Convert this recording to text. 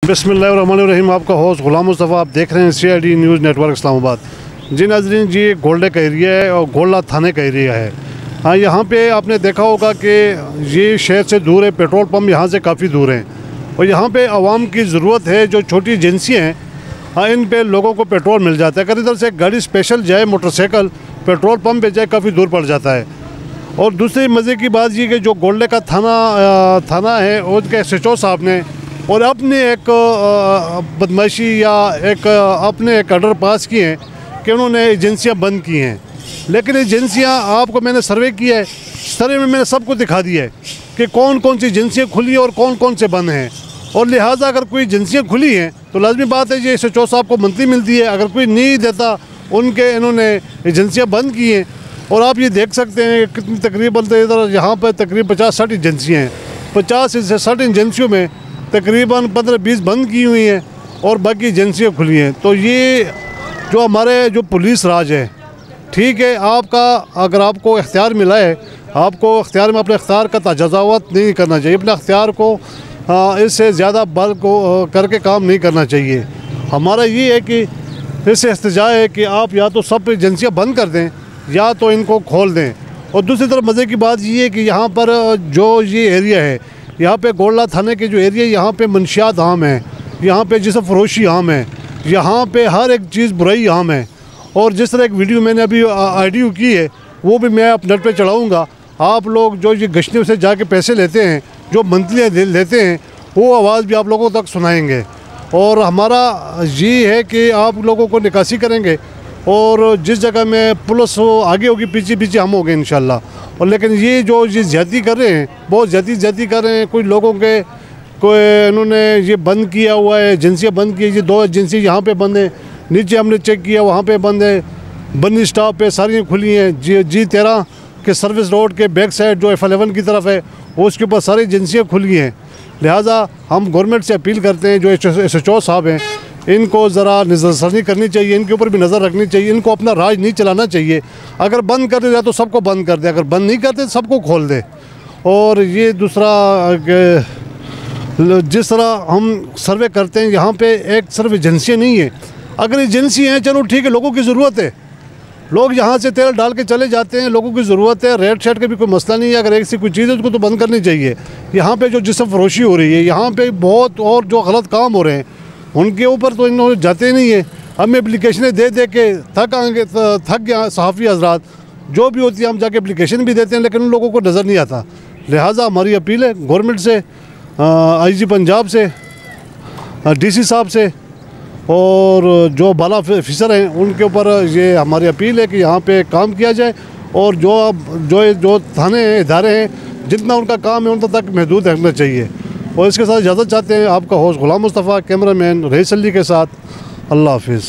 बिस्मिल्लाहिर्रहमानिर्रहीम। आपका होस्ट गुलाम मुस्तफ़ा, आप देख रहे हैं CID न्यूज़ नेटवर्क इस्लामाबाद। जी नाज़रीन, जी गोल्डे का एरिया है और गोल्डा थाने का एरिया है। हाँ, यहाँ पे आपने देखा होगा कि ये शहर से दूर है, पेट्रोल पंप यहाँ से काफ़ी दूर हैं और यहाँ पे आवाम की ज़रूरत है। जो छोटी एजेंसियाँ हैं, हाँ, इन पे लोगों को पेट्रोल मिल जाता है। अगर इधर से गाड़ी स्पेशल जाए, मोटरसाइकिल पेट्रोल पंप पे जाए, काफ़ी दूर पड़ जाता है। और दूसरी मज़े की बात ये कि जो गोल्डे का थाना है, उसके SHO साहब ने और अपने एक बदमाशी या अपने एक ऑर्डर पास किए हैं कि उन्होंने एजेंसियां बंद की हैं। लेकिन एजेंसियां, आपको मैंने सर्वे किया है, सर्वे में मैंने सबको दिखा दिया है कि कौन कौन सी एजेंसियां खुली हैं और कौन कौन से बंद हैं। और लिहाजा अगर कोई एजेंसियां खुली हैं तो लाजमी बात है ये SHO साहब को मंथली मिलती है। अगर कोई नहीं देता, उनके इन्होंने एजेंसियाँ बंद की हैं। और आप ये देख सकते हैं कितनी तकरीबन इधर यहाँ पर तकरीबन 50-60 एजेंसियाँ हैं। 50 से 60 एजेंसियों में तकरीबन 15-20 बंद की हुई हैं और बाकी एजेंसियाँ खुली हैं। तो ये जो हमारे जो पुलिस राज है, ठीक है, आपका अगर आपको इख्तियार मिला है, आपको इख्तियार में अपने इख्तियार का तजावुज़ नहीं करना चाहिए। अपने इख्तियार को इससे ज़्यादा बल को करके काम नहीं करना चाहिए। हमारा ये है कि इससे इस्तिजा है कि आप या तो सब एजेंसियाँ बंद कर दें या तो इनको खोल दें। और दूसरी तरफ मज़े की बात ये है कि यहाँ पर जो ये एरिया है, यहाँ पे गोल्डा थाने के जो एरिया, यहाँ पे मंशियात आम है, यहाँ पे जिसम फरोशी आम है, यहाँ पे हर एक चीज़ बुराई आम है। और जिस तरह एक वीडियो मैंने अभी ऑडियो की है, वो भी मैं नेट पे चढ़ाऊँगा। आप लोग जो ये गश्तियों से जाके पैसे लेते हैं, जो मंथली लेते हैं, वो आवाज़ भी आप लोगों तक सुनाएँगे। और हमारा ये है कि आप लोगों को निकासी करेंगे और जिस जगह में पुलिस आगे होगी, पीछे पीछे हम होंगे इंशाल्लाह। और लेकिन ये जो ये ज़्यादती कर रहे हैं, बहुत ज़्यादती कर रहे हैं। कोई लोगों के इन्होंने ये बंद किया हुआ है, एजेंसियाँ बंद की। ये 2 एजेंसी यहाँ पे बंद है, नीचे हमने चेक किया वहाँ पे बंद है। बनी स्टॉप पे सारी खुली हैं। G13 के सर्विस रोड के बैक साइड जो F11 की तरफ है, उसके ऊपर सारी एजेंसियाँ खुली हैं। लिहाजा हम गवर्नमेंट से अपील करते हैं, जो SHO साहब हैं, इनको ज़रा नज़रसानी करनी चाहिए, इनके ऊपर भी नज़र रखनी चाहिए। इनको अपना राज नहीं चलाना चाहिए। अगर बंद कर दे तो सबको बंद कर दे, अगर बंद नहीं करते सबको खोल दे। और ये दूसरा, जिस तरह हम सर्वे करते हैं, यहाँ पे एक सिर्फ एजेंसियाँ नहीं है। अगर एजेंसी हैं, चलो ठीक है, लोगों की ज़रूरत है, लोग यहाँ से तेल डाल के चले जाते हैं, लोगों की ज़रूरत है। रेट शेट का भी कोई मसला नहीं है। अगर एक से कोई चीज़ है उसको तो बंद करनी चाहिए। यहाँ पे जो जिस्म फरोशी हो रही है, यहाँ पे बहुत और जो गलत काम हो रहे हैं, उनके ऊपर तो इन्होंने जाते नहीं है। हम एप्लीकेशनें दे के थक गया सहाफ़ी हजरात, जो भी होती है हम जाके एप्लीकेशन भी देते हैं, लेकिन उन लोगों को नज़र नहीं आता। लिहाजा हमारी अपील है गवर्नमेंट से, IG पंजाब से, DC साहब से और जो बाला ऑफिसर हैं, उनके ऊपर ये हमारी अपील है कि यहाँ पे काम किया जाए। और जो थाने हैं, इदारे हैं, जितना उनका काम है उन तक महदूद रखना चाहिए। और इसके साथ इजाज़त चाहते हैं। आपका होस्ट गुलाम मुस्तफ़ा, कैमरामैन रईस अली के साथ। अल्लाह हाफिज़।